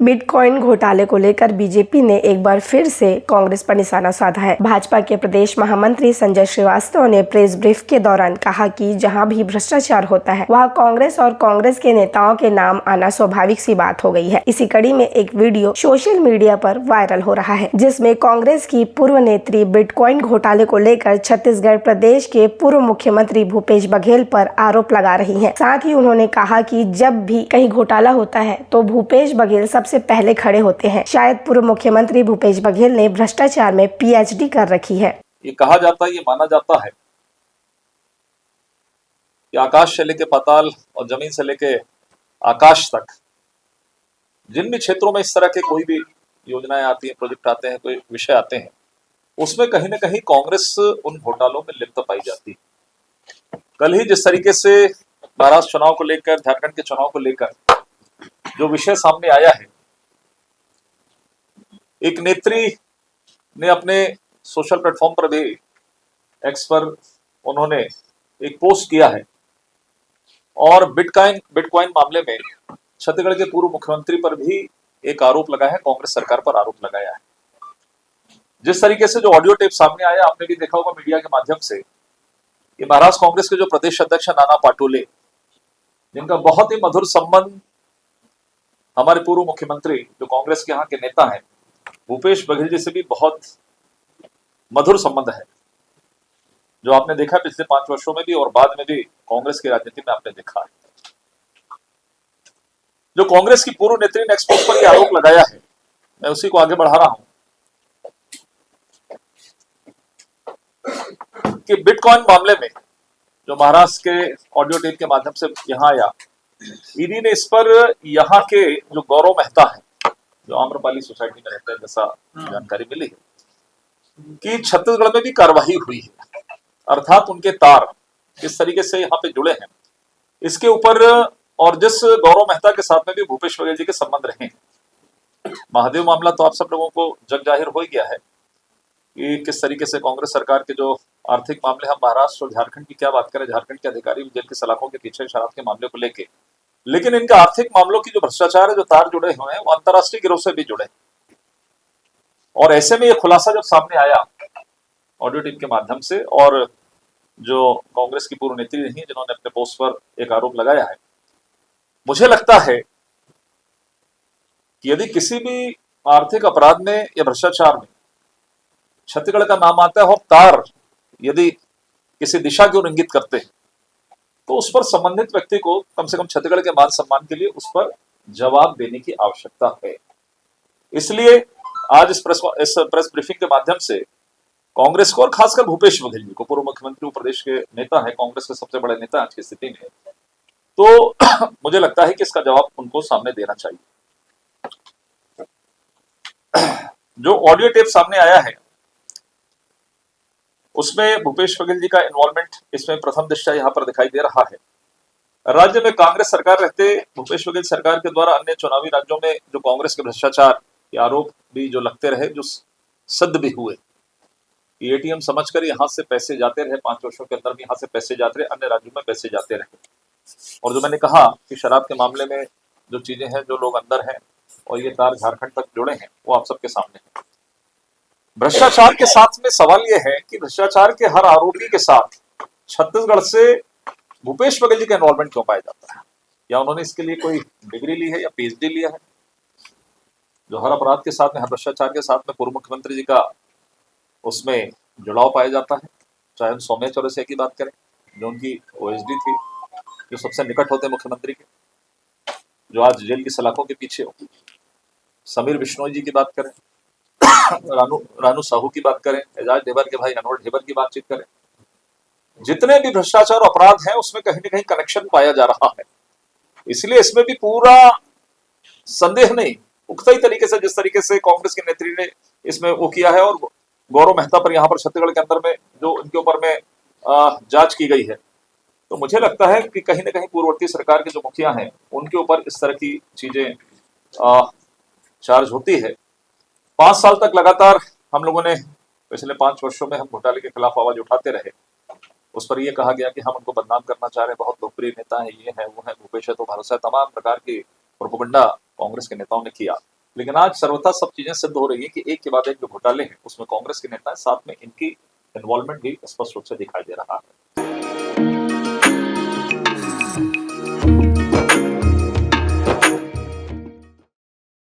Bitcoin घोटाले को लेकर बीजेपी ने एक बार फिर से कांग्रेस पर निशाना साधा है। भाजपा के प्रदेश महामंत्री संजय श्रीवास्तव ने प्रेस ब्रीफ के दौरान कहा कि जहां भी भ्रष्टाचार होता है वहां कांग्रेस और कांग्रेस के नेताओं के नाम आना स्वाभाविक सी बात हो गई है। इसी कड़ी में एक वीडियो सोशल मीडिया पर वायरल हो रहा है, जिसमें कांग्रेस की पूर्व नेत्री बिटकॉइन घोटाले को लेकर छत्तीसगढ़ प्रदेश के पूर्व मुख्यमंत्री भूपेश बघेल पर आरोप लगा रही है। साथ ही उन्होंने कहा कि जब भी कहीं घोटाला होता है तो भूपेश बघेल सबसे पहले खड़े होते हैं। शायद पूर्व मुख्यमंत्री भूपेश बघेल ने भ्रष्टाचार में पीएचडी कर रखी है। ये कहा जाता है, ये माना जाता है कि आकाश से लेके पाताल और जमीन से लेके आकाश तक जिन भी क्षेत्रों में इस तरह के कोई भी योजनाएं आती हैं, प्रोजेक्ट आते हैं, कोई विषय आते हैं, उसमें कहीं ना कहीं कांग्रेस उन घोटालों में लिप्त पाई जाती है। कल ही जिस तरीके से महाराष्ट्र चुनाव को लेकर, झारखंड के चुनाव को लेकर जो विषय सामने आया है, एक नेत्री ने अपने सोशल प्लेटफॉर्म पर भी, एक्स पर उन्होंने एक पोस्ट किया है और बिटकॉइन मामले में छत्तीसगढ़ के पूर्व मुख्यमंत्री पर भी एक आरोप लगा है, कांग्रेस सरकार पर आरोप लगाया है। जिस तरीके से जो ऑडियो टेप सामने आया, आपने भी देखा होगा मीडिया के माध्यम से, कि महाराष्ट्र कांग्रेस के जो प्रदेश अध्यक्ष नाना पाटोले, जिनका बहुत ही मधुर संबंध हमारे पूर्व मुख्यमंत्री जो कांग्रेस के यहाँ के नेता हैं भूपेश बघेल जी से भी बहुत मधुर संबंध है, जो आपने देखा पिछले 5 वर्षों में भी और बाद में भी कांग्रेस की राजनीति में आपने देखा है। जो कांग्रेस की पूर्व नेत्री ने एक्सपोज पर यह आरोप लगाया है, मैं उसी को आगे बढ़ा रहा हूं कि बिटकॉइन मामले में जो महाराष्ट्र के ऑडियो टेप के माध्यम से यहां आया, ईडी ने इस पर यहाँ के जो गौरव मेहता है, जो आम्रपाली सोसाइटी में रहते हैं, जैसा जानकारी मिली है कि छत्तीसगढ़ में भी कार्रवाई हुई है, अर्थात उनके तार किस तरीके से यहाँ पे जुड़े हैं इसके ऊपर, और जिस गौरव मेहता के साथ में भी भूपेश बघेल जी के संबंध रहे हैं। महादेव मामला तो आप सब लोगों को जग जाहिर हो गया है कि किस तरीके से कांग्रेस सरकार के जो आर्थिक मामले, हम महाराष्ट्र और झारखंड की क्या बात करें, झारखंड के अधिकारी जेल की सलाखों के पीछे शराब के मामले को लेके, लेकिन इनका आर्थिक मामलों की जो भ्रष्टाचार है, जो तार जुड़े हुए हैं, वो अंतर्राष्ट्रीय गिरोह से भी जुड़े। और ऐसे में ये खुलासा जब सामने आया ऑडियो टेप के माध्यम से, और जो कांग्रेस की पूर्व नेत्री रही जिन्होंने अपने पोस्ट पर एक आरोप लगाया है, मुझे लगता है कि यदि किसी भी आर्थिक अपराध में या भ्रष्टाचार में छत्तीसगढ़ का नाम आता है और तार यदि किसी दिशा को इंगित करते हैं, तो उस पर संबंधित व्यक्ति को कम से कम छत्तीसगढ़ के मान सम्मान के लिए उस पर जवाब देने की आवश्यकता है। इसलिए आज इस प्रेस ब्रीफिंग के माध्यम से कांग्रेस को और खासकर भूपेश बघेल जी को, पूर्व मुख्यमंत्री प्रदेश के नेता है, कांग्रेस के सबसे बड़े नेता आज की स्थिति में, तो मुझे लगता है कि इसका जवाब उनको सामने देना चाहिए। जो ऑडियो टेप सामने आया है उसमें भूपेश बघेल जी का इन्वॉल्वमेंट इसमें प्रथम दृष्टया यहाँ पर दिखाई दे रहा है। राज्य में कांग्रेस सरकार रहते भूपेश बघेल सरकार के द्वारा अन्य चुनावी राज्यों में जो कांग्रेस के भ्रष्टाचार के आरोप भी जो लगते रहे, जो सिद्ध भी हुए, एटीएम समझकर यहाँ से पैसे जाते रहे, 5 वर्षों के अंदर भी यहाँ से पैसे जाते रहे, अन्य राज्यों में पैसे जाते रहे। और जो मैंने कहा कि शराब के मामले में जो चीजें हैं, जो लोग अंदर हैं और ये तार झारखंड तक जुड़े हैं, वो आप सबके सामने है। भ्रष्टाचार के साथ में सवाल यह है कि भ्रष्टाचार के हर आरोपी के साथ छत्तीसगढ़ से भूपेश बघेल जी का इन्वॉल्वमेंट क्यों पाया जाता है? या उन्होंने इसके लिए कोई डिग्री ली है या पीएचडी लिया है? जो हर अपराध के साथ में, हर भ्रष्टाचार के साथ में पूर्व मुख्यमंत्री जी का उसमें जुड़ाव पाया जाता है। चाहे हम सौम्या चौरसिया की बात करें, जो उनकी ओएसडी थी, जो सबसे निकट होते मुख्यमंत्री के, जो आज जेल की सलाखों के पीछे हो, समीर बिश्नोई जी की बात करें, रानू साहू की बात करें, एजाज ढेबर के भाई अनवर ढेबर की बातचीत करें, जितने भी भ्रष्टाचार अपराध हैं उसमें कहीं ना कहीं कनेक्शन पाया जा रहा है। इसलिए इसमें भी पूरा संदेह नहीं, पुख्ता ही तरीके से, जिस तरीके से कांग्रेस के नेत्री ने इसमें वो किया है, और गौरव मेहता पर यहाँ पर छत्तीसगढ़ के अंदर में जो इनके ऊपर में जांच की गई है, तो मुझे लगता है कि कहीं ना कहीं पूर्ववर्ती सरकार के जो मुखिया हैं उनके ऊपर इस तरह की चीजें चार्ज होती है। 5 साल तक लगातार हम लोगों ने, पिछले 5 वर्षों में हम घोटाले के खिलाफ आवाज उठाते रहे। उस पर यह कहा गया कि हम उनको बदनाम करना चाह रहे हैं, बहुत लोकप्रिय नेता है, ये है वो है, भूपेश है तो भरोसा है, तमाम प्रकार की प्रोपेगेंडा कांग्रेस के नेताओं ने किया। लेकिन आज सर्वथा सब चीजें सिद्ध हो रही है कि एक के बाद एक जो घोटाले हैं उसमें कांग्रेस के नेता हैं, साथ में इनकी इन्वॉल्वमेंट भी स्पष्ट रूप से दिखाई दे रहा है।